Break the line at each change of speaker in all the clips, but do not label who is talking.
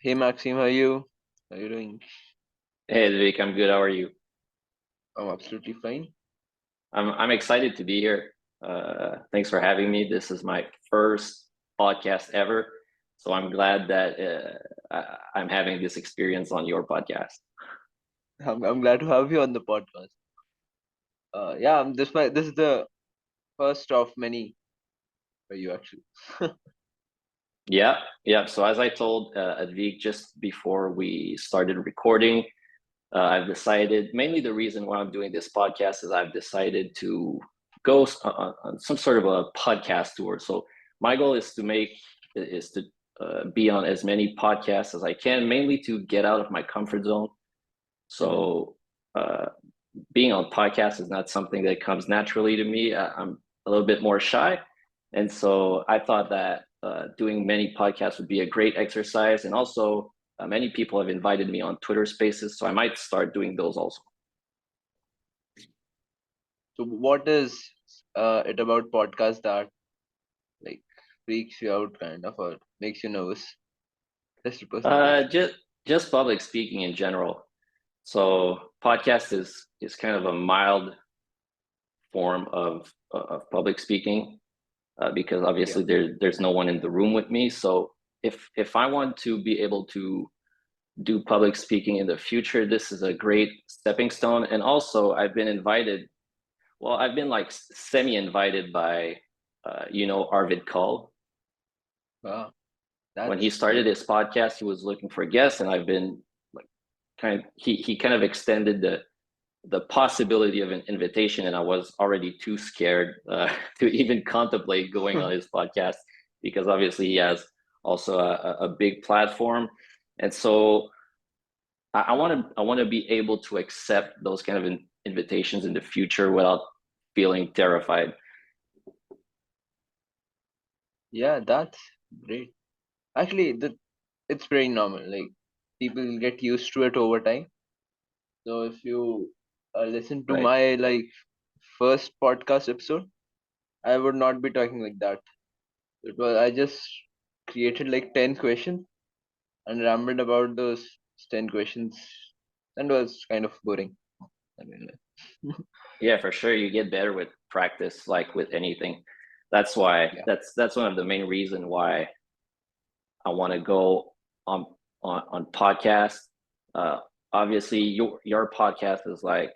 Hey Maxime, how are you? How are you doing?
Hey, Vivek, I'm good. How are you?
I'm absolutely fine.
I'm excited to be here. Thanks for having me. This is my first podcast ever, so I'm glad that I'm having this experience on your podcast.
I'm glad to have you on the podcast. Yeah, this is the first of many for you actually.
Yeah, yeah. So as I told Advik just before we started recording, I've decided mainly the reason why I'm doing this podcast is I've decided to go on some sort of a podcast tour. So my goal is to be on as many podcasts as I can, mainly to get out of my comfort zone.
Mhm.
So uh, being on podcasts is not something that comes naturally to me. I'm a little bit more shy, and so I thought that doing many podcasts would be a great exercise. And also, many people have invited me on Twitter Spaces, so I might start doing those also.
So what is it about podcast that like freaks you out kind of or makes you nervous? Just a personal
Uh,
question.
just just public speaking in general. So podcast is kind of a mild form of public speaking because
Yeah.
obviously there's no one in the room with me. So if I want to be able to do public speaking in the future, this is a great stepping stone. And also, I've been invited. Well, I've been like semi-invited by, Arvid Kull.
Wow,
When he
that's
started
great.
his podcast, he was looking for guests, and I've been like, he kind of extended the possibility of an invitation, and I was already too scared to even contemplate going on his podcast because obviously he has also a big platform, and so I want to be able to accept those kind of invitations in the future without feeling terrified.
Yeah, that's great. Actually, it's very normal. Like people get used to it over time. So if you listen to
Right.
my like first podcast episode, I would not be talking like that. It was I just created like 10 questions and rambled about those 10 questions, and was kind of boring. I mean,
Yeah, for sure. You get better with practice, like with anything. That's why
yeah,
that's one of the main reason why I want to go on on podcast. Uh, Obviously, your podcast is like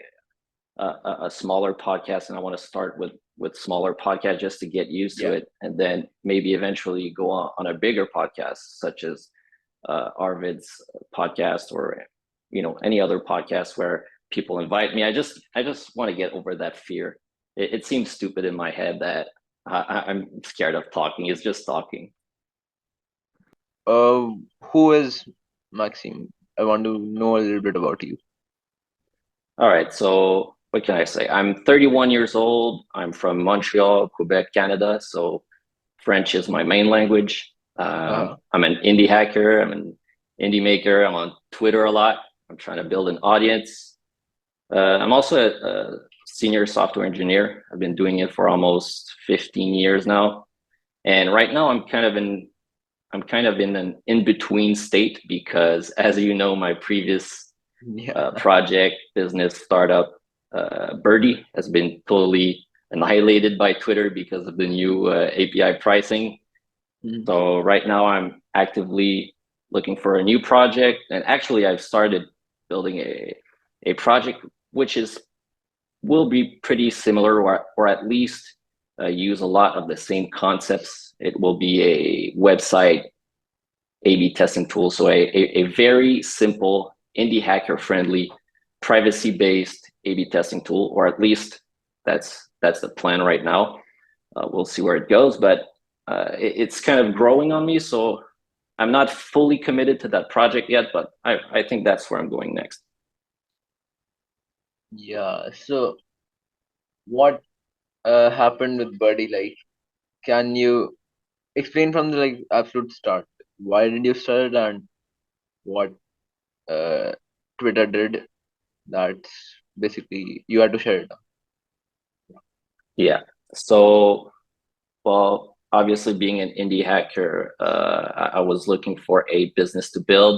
a smaller podcast, and I want to start with smaller podcast just to get used to
yeah,
it, and then maybe eventually go on a bigger podcast, such as Arvid's podcast or any other podcast where people invite me. I just want to get over that fear. It seems stupid in my head that I'm scared of talking. It's just talking.
uh, who is Maxime? I want to know a little bit about you.
All right, so what can I say? I'm 31 years old. I'm from Montreal, Quebec, Canada. So French is my main language.
Uh-huh.
I'm an indie hacker. I'm an indie maker. I'm on Twitter a lot. I'm trying to build an audience. I'm also a senior software engineer. I've been doing it for almost 15 years now. And right now I'm kind of in an in-between state because as you know, my previous
Yeah.
project, business, startup, Birdie has been totally annihilated by Twitter because of the new API pricing.
Mhm.
So right now I'm actively looking for a new project, and actually I've started building a project which is will be pretty similar, or at least use a lot of the same concepts. It will be a website A/B testing tool, so a very simple, indie hacker friendly, privacy based A/B testing tool, or at least that's the plan right now. We'll see where it goes, but it's kind of growing on me, so I'm not fully committed to that project yet, but I think that's where I'm going next.
Yeah. So what happened with Buddy? Like, can you explain from the like absolute start? Why did you start it and what uh Twitter did? That's basically you had to share it.
Yeah. So, well, obviously being an indie hacker, I was looking for a business to build.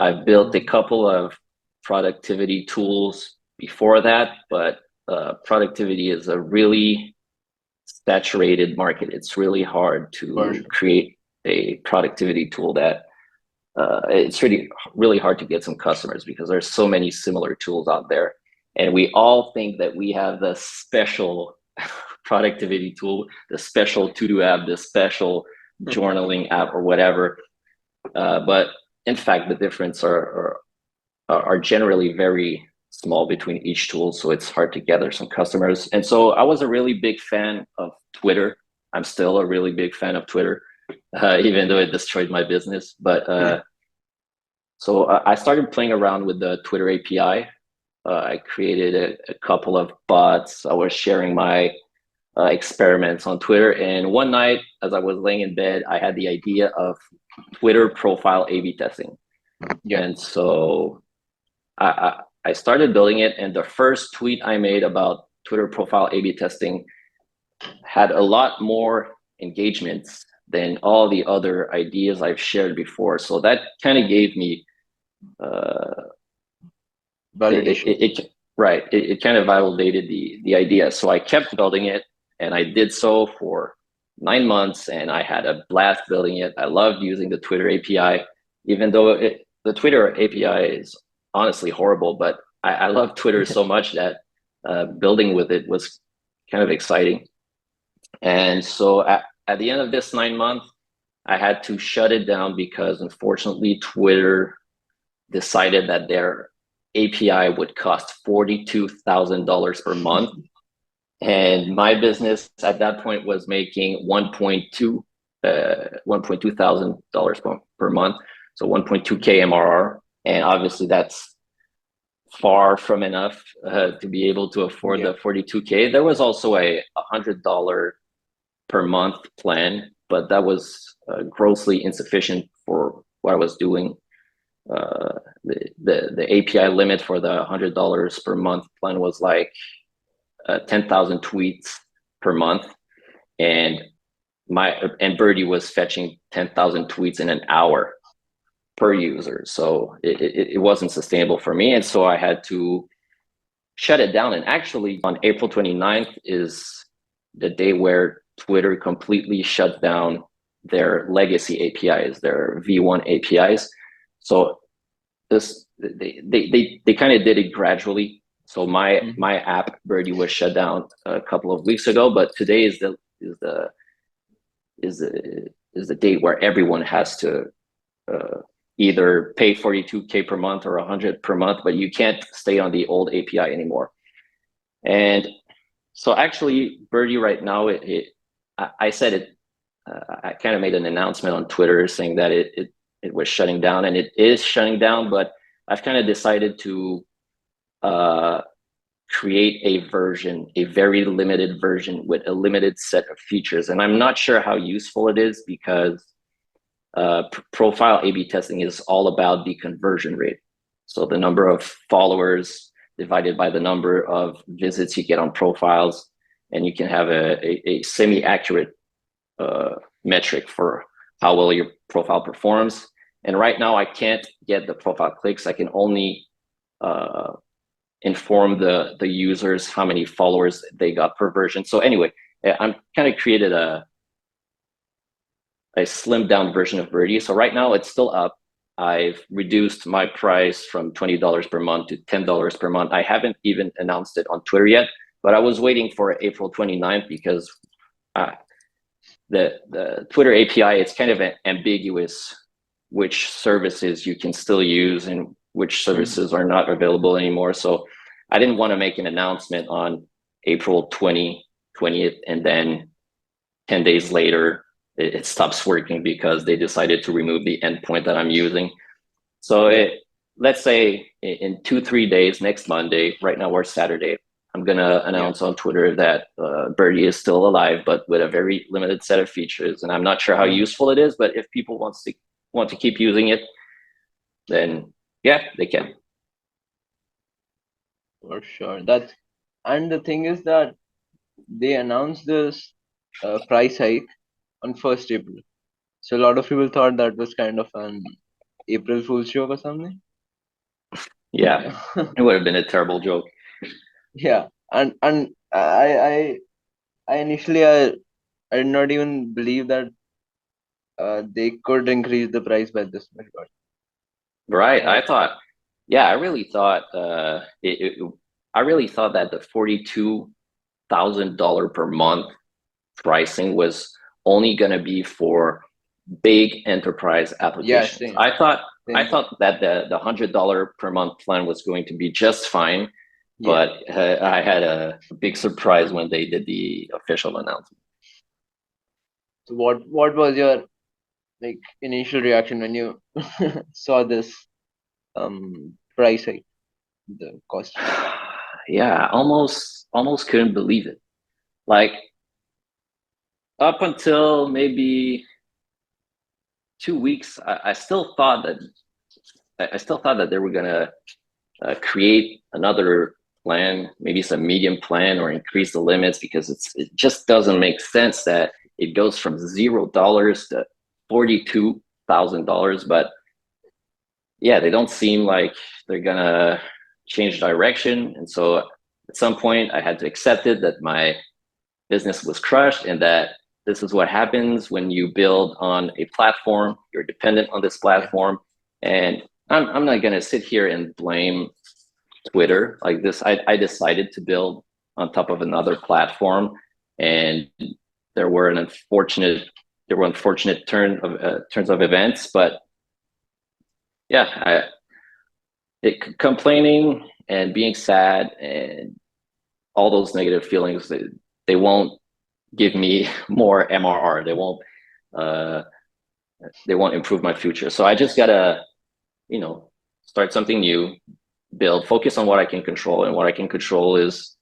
I've built a couple of productivity tools before that, but productivity is a really saturated market. It's really hard
For
to
sure.
create a productivity tool that it's really hard to get some customers because there's so many similar tools out there, and we all think that we have the special productivity tool, the special to-do app, the special journaling app, or whatever. But in fact, the difference are generally very small between each tool, so it's hard to gather some customers. And so I was a really big fan of Twitter. I'm still a really big fan of Twitter, even though it destroyed my business. But so I started playing around with the Twitter API. I created a couple of bots. I was sharing my experiments on Twitter. And one night, as I was laying in bed, I had the idea of Twitter profile A/B testing.
Yeah.
And so I started building it. And the first tweet I made about Twitter profile A/B testing had a lot more engagements than all the other ideas I've shared before. So that kind of gave me
Validation.
right. It kind of validated the idea. So I kept building it, and I did so for 9 months, and I had a blast building it. I loved using the Twitter API, even though the Twitter API is honestly horrible, but I love Twitter so much that building with it was kind of exciting. And so at the end of this 9 months, I had to shut it down because unfortunately Twitter decided that their API would cost $42,000 per month. And my business at that point was making $1.2 thousand per month. So 1.2K MRR. And obviously that's far from enough to be able to afford the 42K. There was also a $100 per month plan, but that was grossly insufficient for what I was doing. The API limit for the $100 per month plan was like 10,000 tweets per month, and Birdie was fetching 10,000 tweets in an hour per user. So it wasn't sustainable for me, and so I had to shut it down. And actually, on April 29th is the day where Twitter completely shut down their legacy APIs, their V1 APIs. So they kind of did it gradually. So my app Birdie was shut down a couple of weeks ago, but today is the date where everyone has to either pay 42K per month or 100 per month, but you can't stay on the old API anymore. And so actually Birdie right now, I said it, I kind of made an announcement on Twitter saying that it was shutting down, and it is shutting down, but I've kind of decided to create a version, a very limited version with a limited set of features. And I'm not sure how useful it is because profile A/B testing is all about the conversion rate. So the number of followers divided by the number of visits you get on profiles, and you can have a semi-accurate metric for how well your profile performs. And right now I can't get the profile clicks. I can only inform the users how many followers they got per version. So anyway, I'm kind of created a slimmed down version of Birdie. So right now it's still up. I've reduced my price from $20 per month to $10 per month. I haven't even announced it on Twitter yet, but I was waiting for April 29th because the Twitter API, it's kind of ambiguous which services you can still use and which services are not available anymore. So I didn't want to make an announcement on April 20th, and then 10 days later, it stops working because they decided to remove the endpoint that I'm using. So let's say in 2-3 days, next Monday, right now we're Saturday, I'm going to announce on Twitter that Birdie is still alive, but with a very limited set of features. And I'm not sure how useful it is, but if people want to keep using it, then yeah, they can.
For sure. And the thing is that they announced this price hike on 1st April. So a lot of people thought that was kind of an April Fool's joke or something.
Yeah, it would have been a terrible joke.
Yeah, and I initially I did not even believe that they could increase the price by this much. But
Right.
uh,
I thought, yeah, I really thought I really thought that the $42,000 per month pricing was only going to be for big enterprise
yeah,
applications.
same,
I
same.
thought that the $100 per month plan was going to be just fine,
Yeah.
but I had a big surprise when they did the official announcement.
So what was your like initial reaction when you saw this price hike, the cost hike?
Yeah, almost couldn't believe it. Like up until maybe 2 weeks, I still thought that they were gonna create another plan, maybe some medium plan, or increase the limits, because it just doesn't make sense that it goes from $0 to $42,000. But yeah, they don't seem like they're gonna change direction, and so at some point I had to accept it, that my business was crushed, and that this is what happens when you build on a platform. You're dependent on this
Yeah,
platform. And I'm not going to sit here and blame Twitter like this. I decided to build on top of another platform, and there were an unfortunate there were unfortunate turns of events. But yeah, complaining and being sad and all those negative feelings, they won't give me more MRR. Uh, they won't improve my future. So I just gotta, start something new, focus on what I can control, and what I can control is,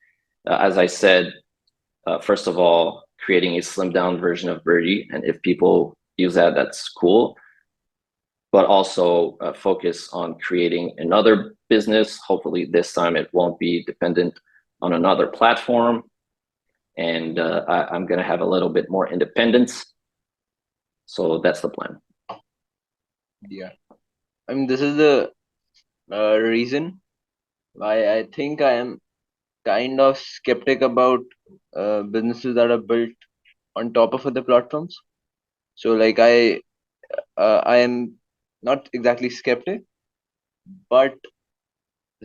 as I said, first of all, creating a slimmed down version of Birdie, and if people use that, that's cool. But also focus on creating another business. Hopefully, this time it won't be dependent on another platform, and I'm gonna have a little bit more independence. So that's the plan.
yeah. I mean, this is the reason why I think I am kind of skeptic about businesses that are built on top of other platforms. So like I am not exactly skeptic, but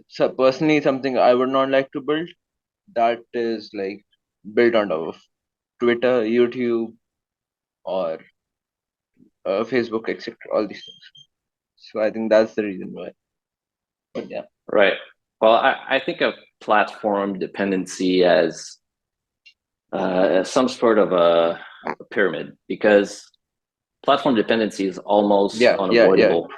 so personally something I would not like to build that is like built on top of Twitter, YouTube, or Facebook, etc. All these things. So I think that's the reason why. But yeah,
Right. Well, I think of platform dependency as some sort of a pyramid, because platform dependency is almost
yeah, yeah, yeah,
unavoidable.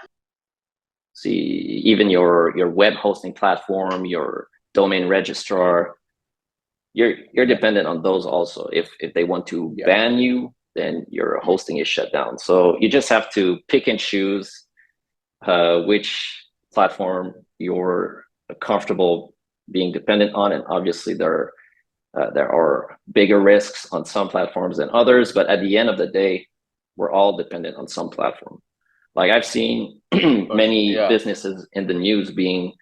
See, even your web hosting platform, your domain registrar, you're
yeah,
dependent on those also. If they want to
yeah,
ban you, then your hosting is shut down. So you just have to pick and choose which platform you're comfortable being dependent on. And obviously there are bigger risks on some platforms than others, but at the end of the day, we're all dependent on some platform. Like I've seen
of course,
many
yeah,
businesses in the news being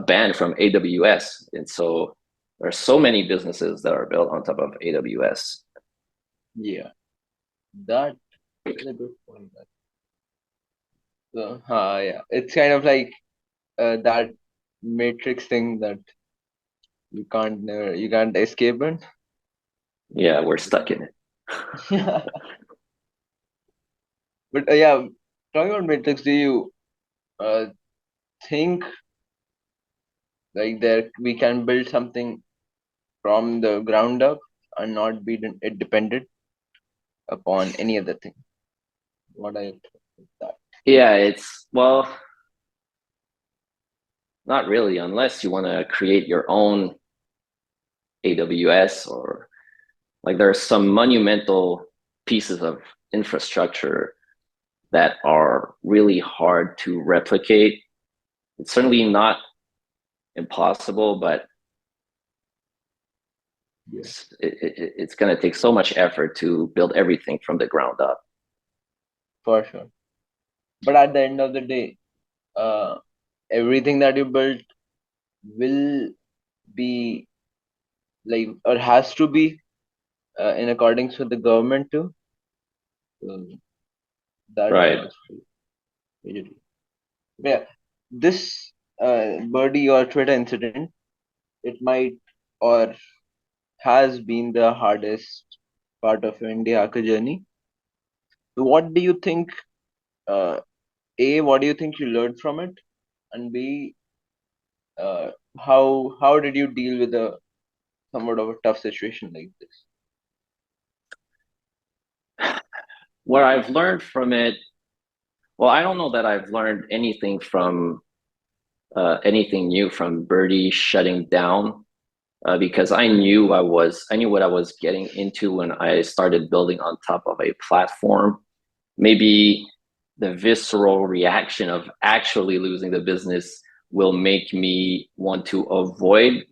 banned from AWS, and so there are so many businesses that are built on top of AWS.
yeah. That is a good point. Yeah, it's kind of like that matrix thing that you can't escape it.
Yeah, we're stuck in it.
But yeah, talking about matrix, do you uh, think like there we can build something from the ground up and not be dependent upon any other thing? What I think that.
Yeah, it's, well, not really, unless you want to create your own AWS, or like there are some monumental pieces of infrastructure that are really hard to replicate. It's certainly not impossible, but
Yeah,
It's going to take so much effort to build everything from the ground up.
for sure. But at the end of the day, uh, everything that you built will be like, or has to be in accordance with the government too. So that
Right.
part is true. Majorly. Yeah, this birdie or Twitter incident, it might or has been the hardest part of your indie hacker journey. So what do you think? Uh, A, what do you think you learned from it? And B, how did you deal with a somewhat of a tough situation like this?
What I've learned from it, well, I don't know that I've learned anything from anything new from Birdie shutting down because I knew what I was getting into when I started building on top of a platform. Maybe the visceral reaction of actually losing the business will make me want to avoid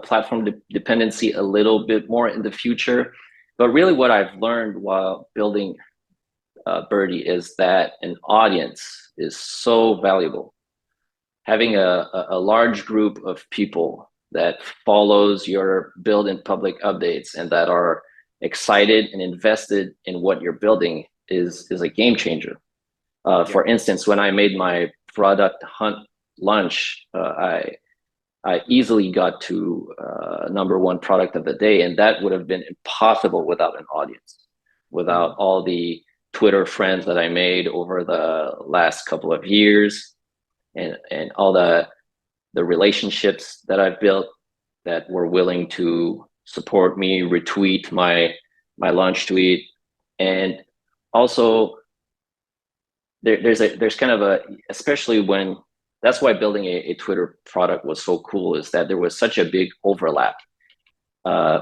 platform dependency a little bit more in the future. But really, what I've learned while building Birdie is that an audience is so valuable. Having a large group of people that follows your build and public updates and that are excited and invested in what you're building is a game changer.
Yeah,
For instance, when I made my product hunt lunch, I easily got to number one product of the day, and that would have been impossible without an audience, without
hmm,
all the Twitter friends that I made over the last couple of years, and all the relationships that I've built that were willing to support me, retweet my launch tweet, and also there's kind of a, especially when, that's why building a Twitter product was so cool, is that there was such a big overlap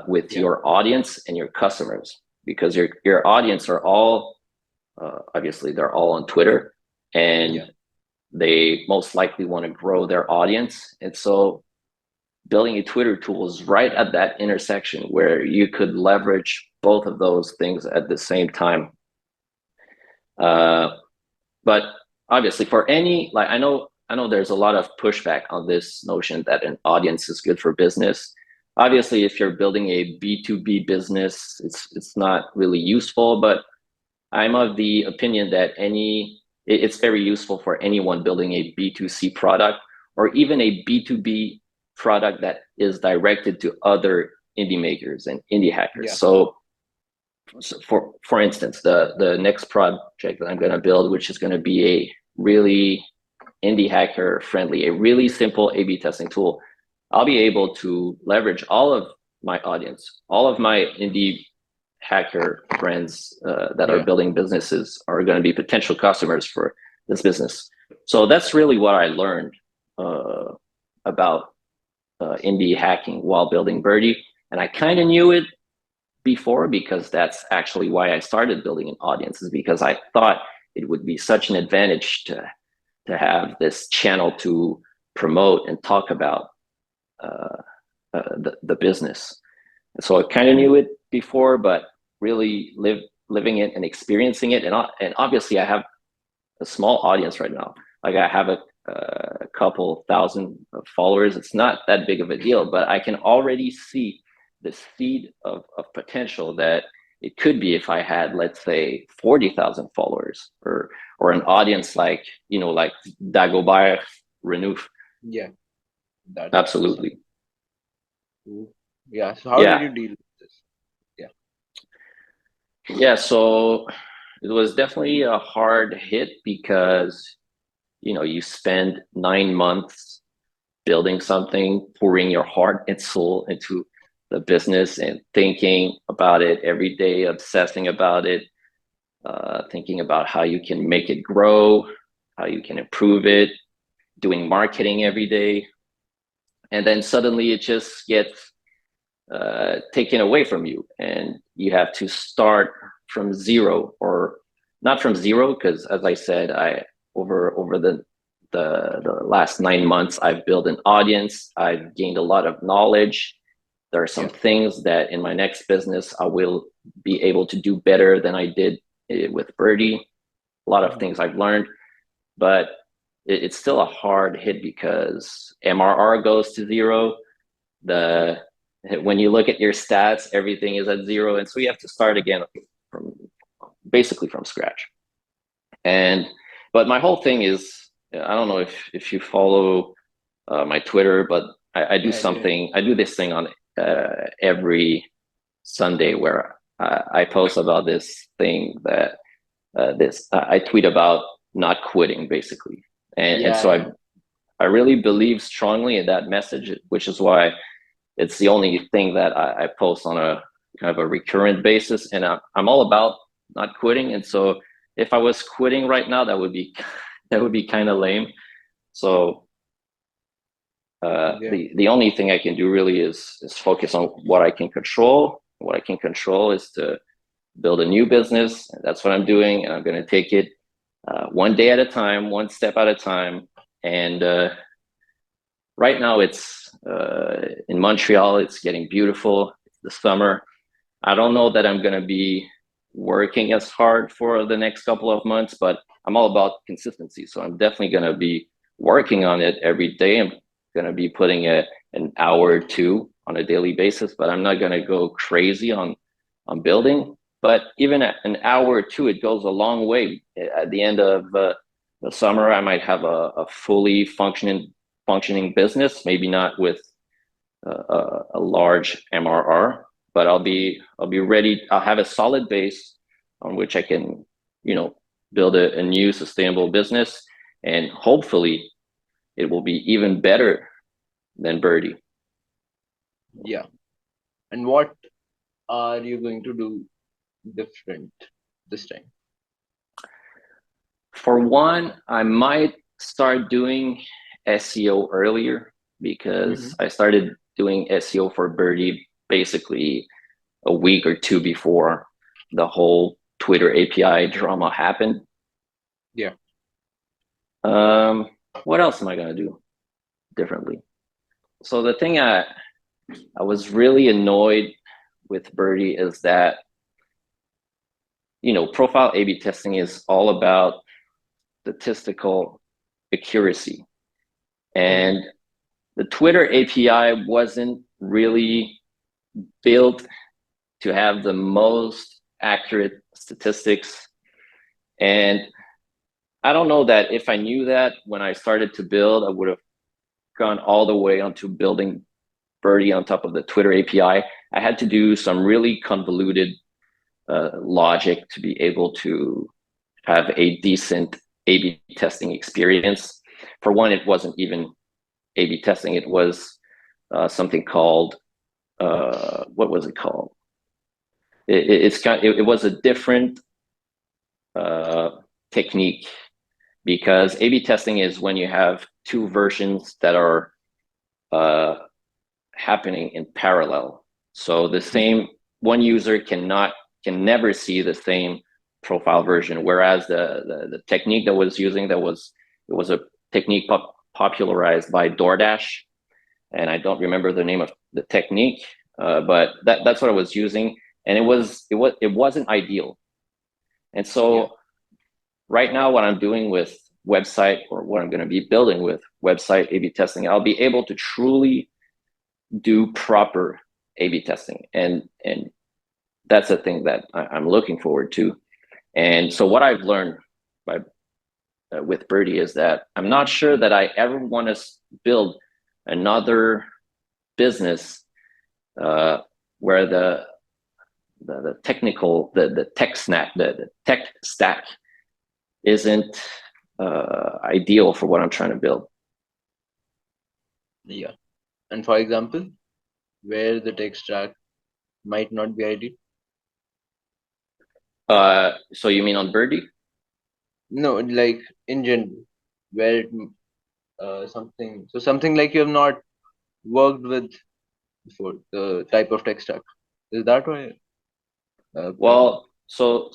with
yeah,
your audience and your customers, because your audience are all obviously they're all on Twitter, and
yeah,
they most likely want to grow their audience, and so building a Twitter tool is right at that intersection where you could leverage both of those things at the same time. Uh, but obviously, for any, like, I know there's a lot of pushback on this notion that an audience is good for business. Obviously, if you're building a B2B business, it's not really useful. But I'm of the opinion that it's very useful for anyone building a B2C product, or even a B2B product that is directed to other indie makers and indie hackers.
yeah,
So for instance, the next project that I'm going to build, which is going to be a really indie hacker friendly, a really simple A/B testing tool, I'll be able to leverage all of my audience, all of my indie hacker friends that are
yeah,
building businesses are going to be potential customers for this business. So that's really what I learned about indie hacking while building Birdie, and I kind of knew it before, because that's actually why I started building an audience, is because I thought it would be such an advantage to have this channel to promote and talk about the business. So I kind of knew it before, but really living it and experiencing it, and obviously I have a small audience right now. Like I have a couple thousand followers. It's not that big of a deal, but I can already see the seed of potential that it could be if I had, let's say, 40,000 followers, or an audience like, like Dagobert Renouf.
yeah. That's
Absolutely.
true. Yeah. So how did
Yeah.
you deal with this? Yeah,
Yeah. So it was definitely a hard hit because, you spend 9 months building something, pouring your heart and soul into the business and thinking about it every day, obsessing about it, thinking about how you can make it grow, how you can improve it, doing marketing every day. And then suddenly it just gets taken away from you, and you have to start from zero, or not from zero, because as I said, I over the last 9 months, I've built an audience, I've gained a lot of knowledge, There are some
Yeah.
things that in my next business I will be able to do better than I did with Birdie. A lot of
Mhm.
things I've learned, but it's still a hard hit because MRR goes to zero. The When you look at your stats, everything is at zero, and so you have to start again from basically from scratch. And but my whole thing is, I don't know if you follow my Twitter, but I do
Yeah, I did.
something. I do this thing on every Sunday where I post about this thing that I tweet about not quitting basically, and
Yeah,
so
yeah.
I really believe strongly in that message, which is why it's the only thing that I post on a kind of a recurrent basis, and I'm all about not quitting. And so if I was quitting right now, that would be that would be kind of lame. So
Yeah.
the only thing I can do really is focus on what I can control. What I can control is to build a new business. That's what I'm doing, and I'm going to take it one day at a time, one step at a time. And right now, it's in Montreal. It's getting beautiful. It's the summer. I don't know that I'm going to be working as hard for the next couple of months, but I'm all about consistency. So I'm definitely going to be working on it every day. I'm going to be putting an hour or two on a daily basis, but I'm not going to go crazy on building. But even at an hour or two, it goes a long way. At the end of the summer, I might have a fully functioning business, maybe not with a large MRR, but I'll be ready. I'll have a solid base on which I can, build a new sustainable business, and hopefully it will be even better than Birdie.
Yeah. And what are you going to do different this time?
For one, I might start doing SEO earlier
Mm-hmm.
because I started doing SEO for Birdie basically a week or two before the whole Twitter API drama happened.
Yeah.
Um, what else am I gonna do differently? So the thing I was really annoyed with Birdie is that profile A/B testing is all about statistical accuracy,
Mm-hmm.
and the Twitter API wasn't really built to have the most accurate statistics. And I don't know that if I knew that when I started to build, I would have gone all the way onto building Birdie on top of the Twitter API. I had to do some really convoluted logic to be able to have a decent A/B testing experience. For one, it wasn't even A/B testing; it was something called what was it called? It was a different uh, technique because A/B testing is when you have two versions that are uh, happening in parallel. So the
Yeah.
same one user can never see the same profile version, whereas the technique that was using it was a technique popularized by DoorDash, and I don't remember the name of the technique, but that's what I was using, and it wasn't ideal. And
Yeah.
so right now, what I'm doing with website, or what I'm going to be building with website A/B testing, I'll be able to truly do proper A/B testing, and that's a thing that I'm looking forward to. And so what I've learned by with Birdie is that I'm not sure that I ever want to build another business uh, where the technical the tech snack the tech stack isn't ideal for what I'm trying to build.
Yeah. And for example, where the tech stack might not be ideal.
So you mean on Birdie?
No, like in general, where something like you have not worked with before, the type of tech stack. Is that why? Probably.
Well, so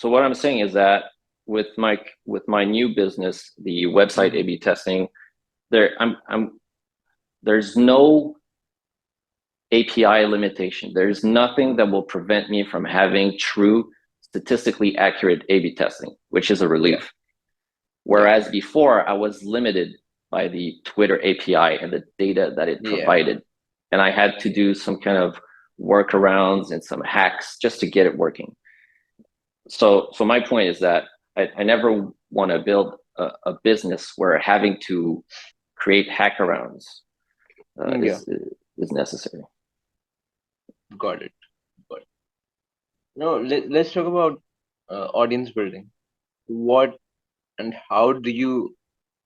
what I'm saying is that with my new business, the website
Mm-hmm.
A/B testing, there's no API limitation. There's nothing that will prevent me from having true, statistically accurate A/B testing, which is a
Yeah.
relief.
Yeah.
Whereas before, I was limited by the Twitter API and the data that it
Yeah.
provided. And I had to do some kind of workarounds and some hacks just to get it working. So my point is that I never want to build a business where having to create hackarounds
Yeah.
is necessary.
Got it. Got it. No, let's talk about audience building. What and how do you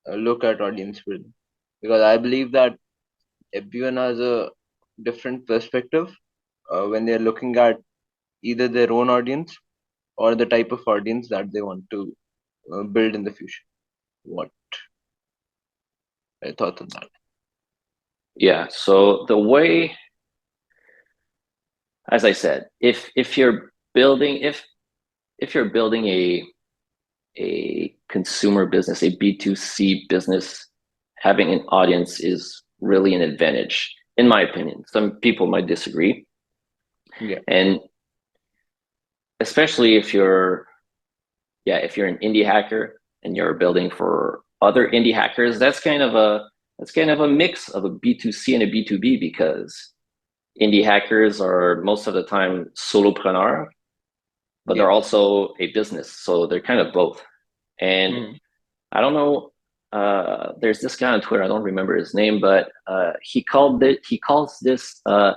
look at audience building? Because I believe that everyone has a different perspective when they're looking at either their own audience or the type of audience that they want to build in the future. What I thought on that?
Yeah. So the way, as I said, if you're building if you're building a consumer business, a B2C business, having an audience is really an advantage, in my opinion. Some people might disagree.
Yeah.
And especially if you're an indie hacker and you're building for other indie hackers, that's kind of a mix of a B2C and a B2B, because indie hackers are most of the time solopreneur, but
Yeah.
they're also a business. So they're kind of both. And
Mm.
I don't know, there's this guy on Twitter, I don't remember his name, but he calls this uh,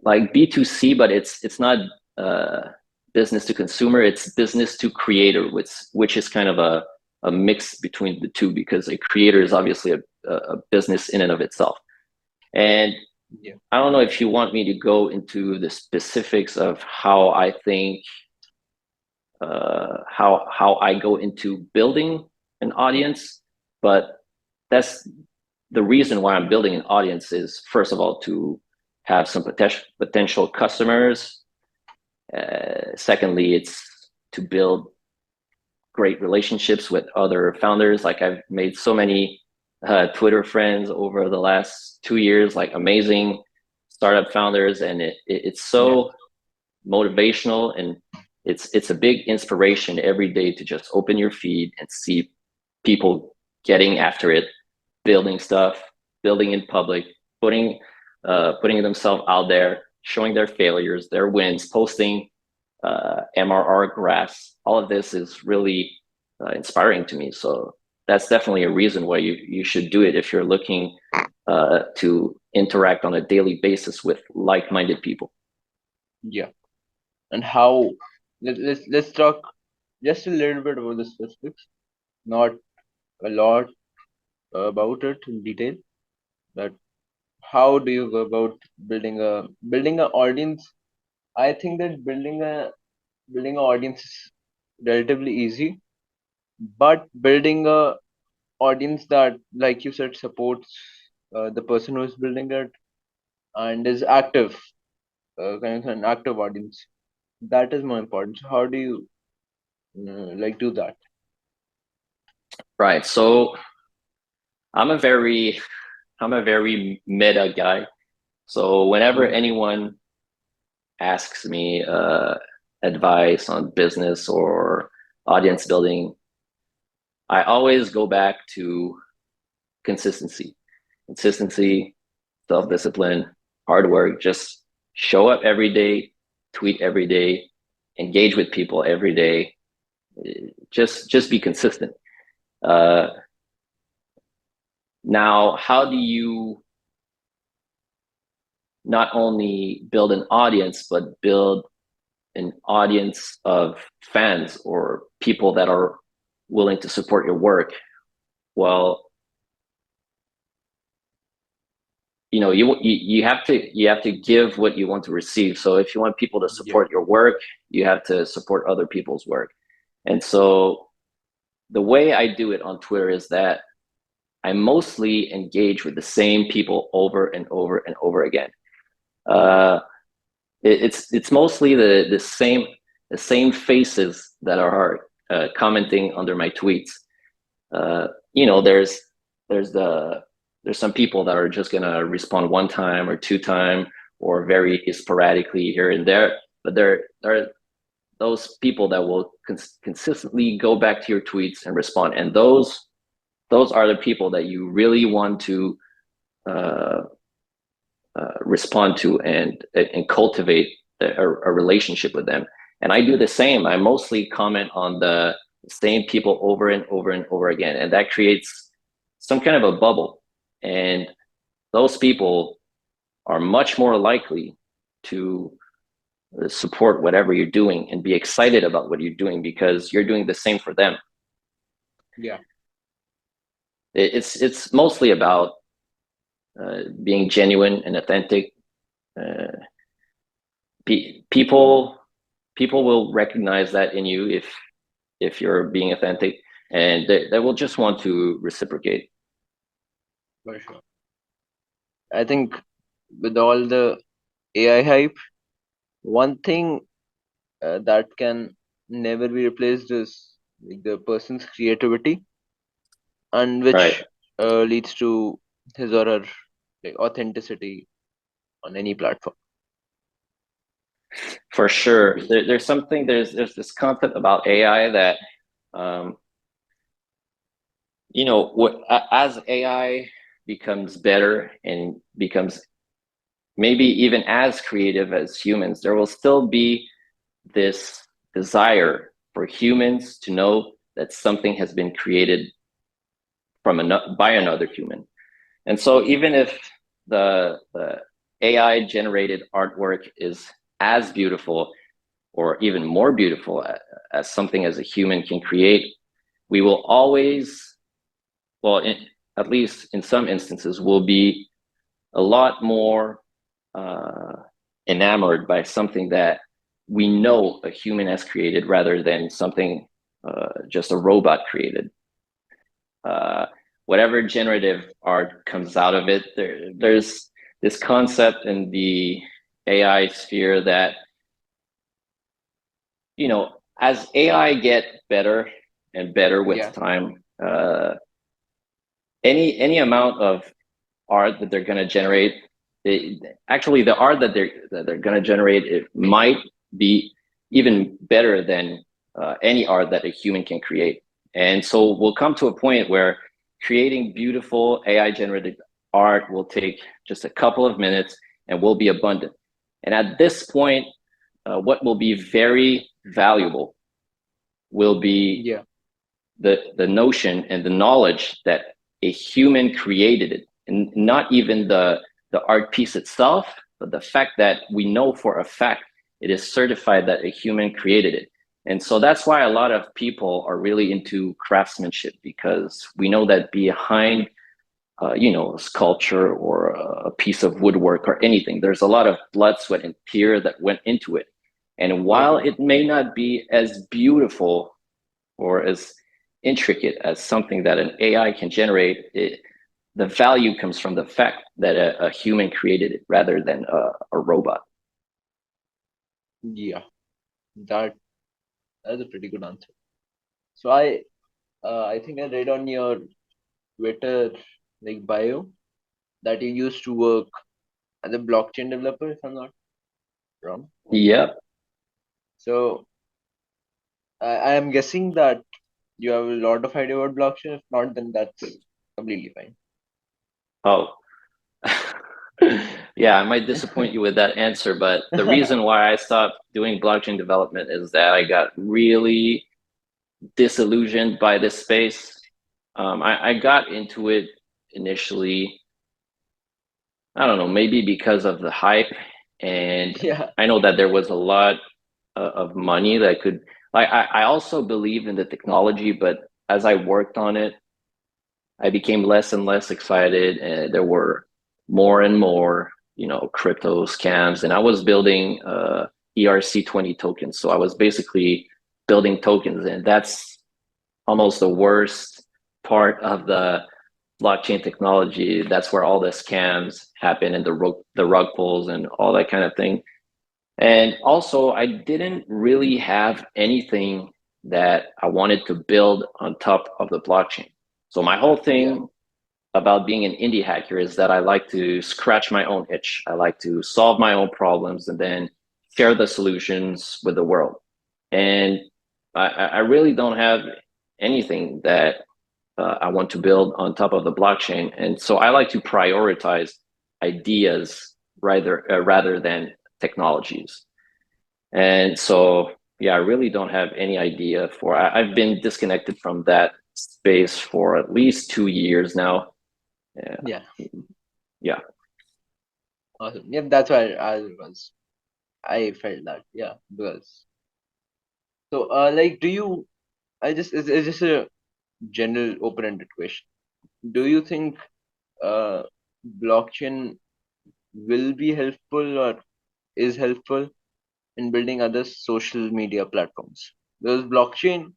like B2C, but it's not uh, business to consumer, it's business to creator, which is kind of a mix between the two, because a creator is obviously a business in and of itself. And
Yeah.
I don't know if you want me to go into the specifics of how I think how I go into building an audience, but that's the reason why I'm building an audience is, first of all, to have some potential customers. Secondly, it's to build great relationships with other founders. Like, I've made so many Twitter friends over the last 2 years, like amazing startup founders, and it's
Yeah.
so motivational, and it's a big inspiration every day to just open your feed and see people getting after it, building stuff, building in public, putting themselves out there, showing their failures, their wins, posting MRR graphs. All of this is really inspiring to me. So that's definitely a reason why you should do it if you're looking to interact on a daily basis with like-minded people.
Yeah. And how? Let's talk just a little bit about the specifics, not a lot about it in detail. But how do you go about building a audience? I think that building an audience is relatively easy, but building a audience that, like you said, supports the person who is building it and is active, kind of an active audience, that is more important. So how do you like do that?
Right. So I'm a very I'm a very meta guy. So whenever
Mm.
anyone asks me advice on business or audience building, I always go back to consistency. Consistency, self-discipline, hard work. Just show up every day, tweet every day, engage with people every day. Just be consistent. Uh, Now, how do you not only build an audience, but build an audience of fans or people that are willing to support your work? Well, you have to give what you want to receive. So if you want people to
Yeah.
support your work, you have to support other people's work. And so the way I do it on Twitter is that I mostly engage with the same people over and over and over again. Uh, it's mostly the same faces that are commenting under my tweets. There's the There's some people that are just gonna respond one time or two time or very sporadically here and there, but there are those people that will consistently go back to your tweets and respond, and those are the people that you really want to uh, respond to and cultivate a relationship with them. And I do the same. I mostly comment on the same people over and over and over again, and that creates some kind of a bubble. And those people are much more likely to support whatever you're doing and be excited about what you're doing because you're doing the same for them.
Yeah.
It's mostly about being genuine and authentic. Uh, people will recognize that in you if you're being authentic, and they will just want to reciprocate.
For sure. I think with all the AI hype, one thing that can never be replaced is like the person's creativity, and
Right.
which leads to his or her like authenticity on any platform.
For sure. There's something, there's this concept about AI that um, as AI becomes better and becomes maybe even as creative as humans, there will still be this desire for humans to know that something has been created by another human. And so even if the AI generated artwork is as beautiful or even more beautiful as something as a human can create, we will always, well, at least in some instances, will be a lot more uh, enamored by something that we know a human has created rather than something just a robot created. Uh, Whatever generative art comes out of it, there's this concept in the AI sphere that, as AI get better and better with
Yeah.
time, any amount of art that they're going to generate, actually the art that they're going to generate, it might be even better than any art that a human can create. And so we'll come to a point where creating beautiful AI generated art will take just a couple of minutes and will be abundant. And at this point, what will be very valuable will be
Yeah.
the notion and the knowledge that a human created it, and not even the art piece itself, but the fact that we know for a fact it is certified that a human created it. And so that's why a lot of people are really into craftsmanship, because we know that behind a sculpture or a piece of woodwork or anything, there's a lot of blood, sweat, and tear that went into it. And
For
while
sure.
it may not be as beautiful or as intricate as something that an AI can generate, the value comes from the fact that a human created it rather than a robot.
Yeah. That that's a pretty good answer. So I think I read on your Twitter like bio that you used to work as a blockchain developer, if I'm not wrong.
Yep.
So I am guessing that you have a lot of idea about blockchain. If not, then that's completely fine.
Oh. Yeah, I might disappoint you with that answer, but the reason why I stopped doing blockchain development is that I got really disillusioned by this space. I got into it initially, I don't know, maybe because of the hype. And
Yeah.
I know that there was a lot of money that could, like, I also believe in the technology, but as I worked on it, I became less and less excited. And there were more and more, crypto scams. And I was building ERC20 tokens. So I was basically building tokens. And that's almost the worst part of the blockchain technology. That's where all the scams happen and the rug pulls and all that kind of thing. And also, I didn't really have anything that I wanted to build on top of the blockchain. So my whole
Yeah.
thing about being an indie hacker is that I like to scratch my own itch. I like to solve my own problems and then share the solutions with the world. And I really don't have anything that I want to build on top of the blockchain. And so I like to prioritize ideas rather than technologies. And so, yeah, I really don't have any idea I've been disconnected from that space for at least 2 years now. Yeah.
Yeah,
Yeah.
awesome. Yeah, that's why I felt that. Yeah, because so like, do you? It's just a general open-ended question. Do you think uh blockchain will be helpful or is helpful in building other social media platforms? Because blockchain,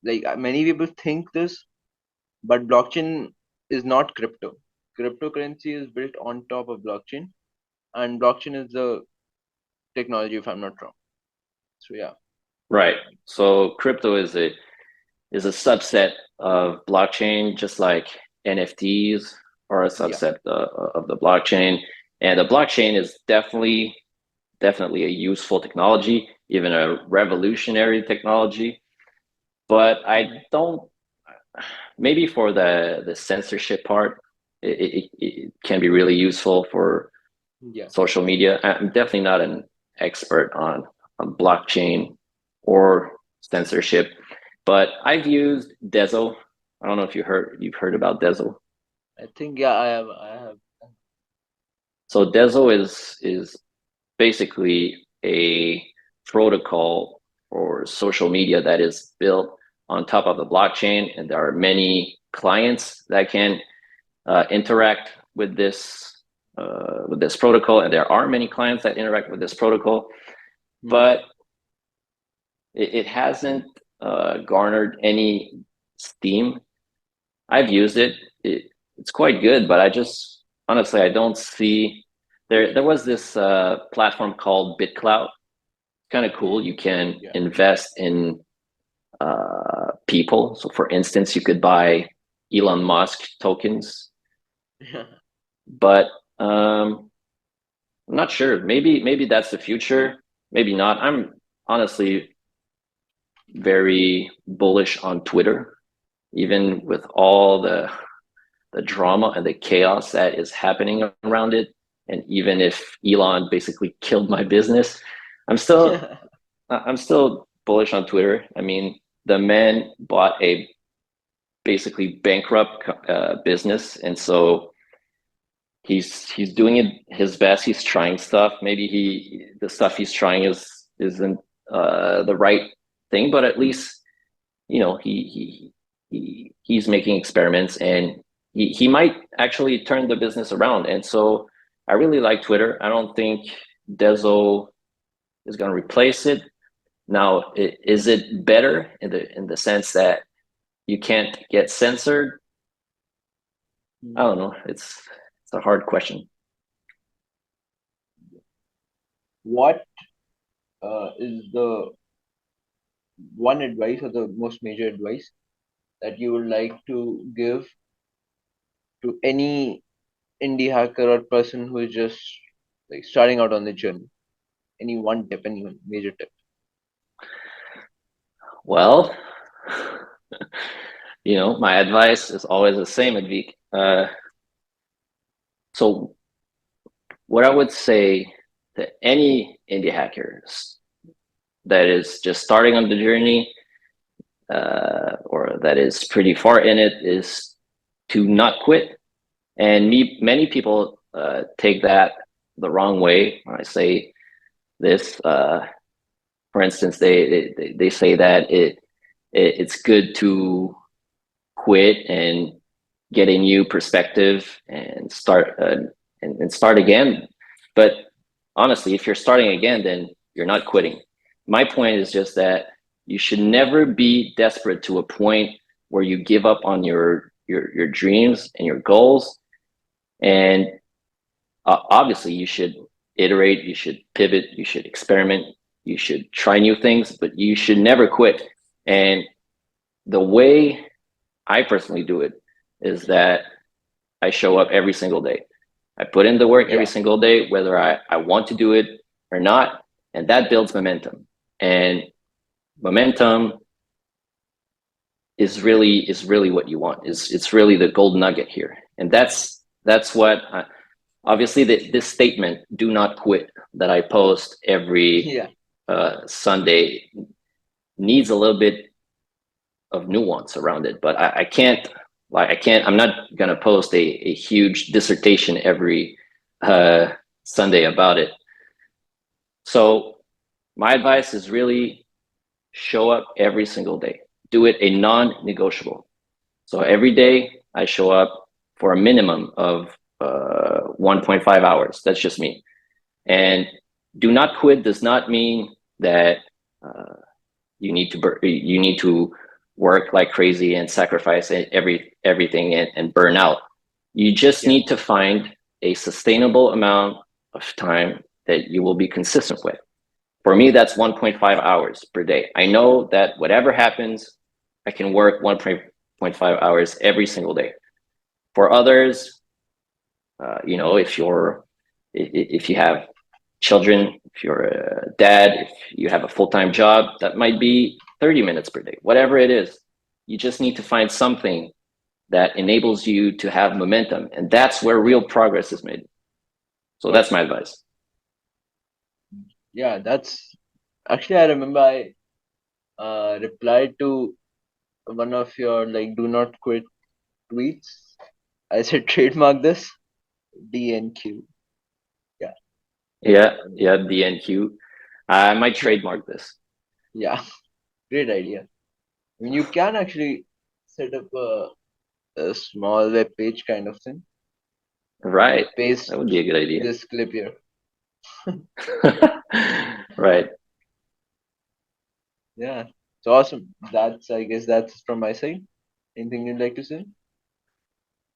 like many people think this, but blockchain is not crypto. Cryptocurrency is built on top of blockchain, and blockchain is the technology, if I'm not wrong. So yeah,
Right. So crypto is a subset of blockchain, just like NFTs are a
yeah,
subset of the blockchain. And the blockchain is definitely a useful technology, even a revolutionary technology. But I
mhm,
don't, maybe for the censorship part, it can be really useful for
yeah,
social media. I'm definitely not an expert on blockchain or censorship, but I've used Dezo. I don't know if you've heard about Dezo.
I think yeah, I have,
So Dezo is basically a protocol for social media that is built on top of the blockchain, and there are many clients that can interact with this protocol, and there are many clients that interact with this protocol,
mhm,
but it hasn't garnered any steam. I've used it's quite good, but I just honestly I don't see there was this platform called BitClout. Kind of cool. You can
yeah,
invest in people. So for instance, you could buy Elon Musk tokens,
yeah,
but I'm not sure. Maybe that's the future. Maybe not. I'm honestly very bullish on Twitter, even with all the drama and the chaos that is happening around it. And even if Elon basically killed my business, I'm still
yeah,
I'm still bullish on Twitter. I mean, the man bought a basically bankrupt business, and so he's doing it his best. He's trying stuff. Maybe the stuff he's trying isn't the right thing, but at least he's making experiments, and he might actually turn the business around. And so I really like Twitter. I don't think Dezo is going to replace it. Now, is it better in the sense that you can't get censored? I
mhm.
don't know. It's a hard question.
What is the one advice or the most major advice that you would like to give to any indie hacker or person who is just like starting out on the journey? Any one tip, any one major tip?
Well, my advice is always the same, Advik. So what I would say to any indie hackers that is just starting on the journey, or that is pretty far in it, is to not quit. And many people take that the wrong way when I say this. For instance, they say that it's good to quit and get a new perspective and start again. But honestly, if you're starting again, then you're not quitting. My point is just that you should never be desperate to a point where you give up on your dreams and your goals. And obviously, you should iterate, you should pivot, you should experiment, you should try new things, but you should never quit. And the way I personally do it is that I show up every single day. I put in the work every
Yeah.
single day, whether I want to do it or not, and that builds momentum. And momentum is really what you want. It's really the gold nugget here, and that's what obviously this statement "do not quit" that I post every
Yeah.
Sunday needs a little bit of nuance around it, but I can't I'm not gonna post a huge dissertation every Sunday about it. So my advice is really show up every single day. Do it a non-negotiable. So every day I show up for a minimum of 1.5 hours. That's just me. And do not quit does not mean that uh, you need to work like crazy and sacrifice everything and burn out. You just
Yeah.
need to find a sustainable amount of time that you will be consistent with. For me, that's 1.5 hours per day. I know that whatever happens, I can work 1.5 hours every single day. For others, if you have children, if you're a dad, if you have a full-time job, that might be 30 minutes per day. Whatever it is, you just need to find something that enables you to have momentum, and that's where
Yeah.
real progress is made. So
Got
that's
you.
my advice.
Yeah. That's actually, I remember I replied to one of your like "do not quit" tweets. I said trademark this DNQ. Yeah.
Yeah,
I mean,
yeah, DNQ. I might
yeah.
trademark this.
Yeah. Great idea. I mean, you can actually set up a small web page kind of thing.
Right.
Paste
That would be a good idea.
this clip here.
Right.
Yeah. It's awesome. I guess that's from my side. Anything you'd like to say?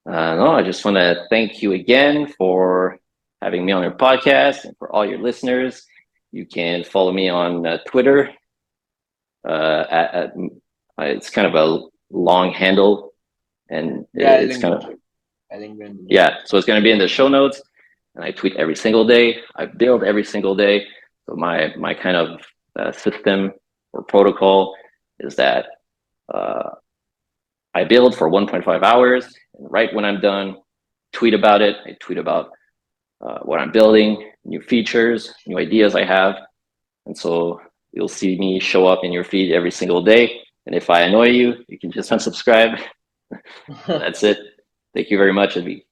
No, I just want to thank you again for having me on your podcast and for all your listeners. You can follow me on Twitter. It's kind of a long handle, and
Yeah, I'll
it's
link
kind
it.
of
I'll link it in the link.
yeah. So it's going to be in the show notes, and I tweet every single day. I build every single day. So my kind of system or protocol is that uh, I build for 1.5 hours, and right when I'm done, tweet about it. I tweet about what I'm building, new features, new ideas I have. And so you'll see me show up in your feed every single day. And if I annoy you, you can just unsubscribe. So that's it. Thank you very much, Advi.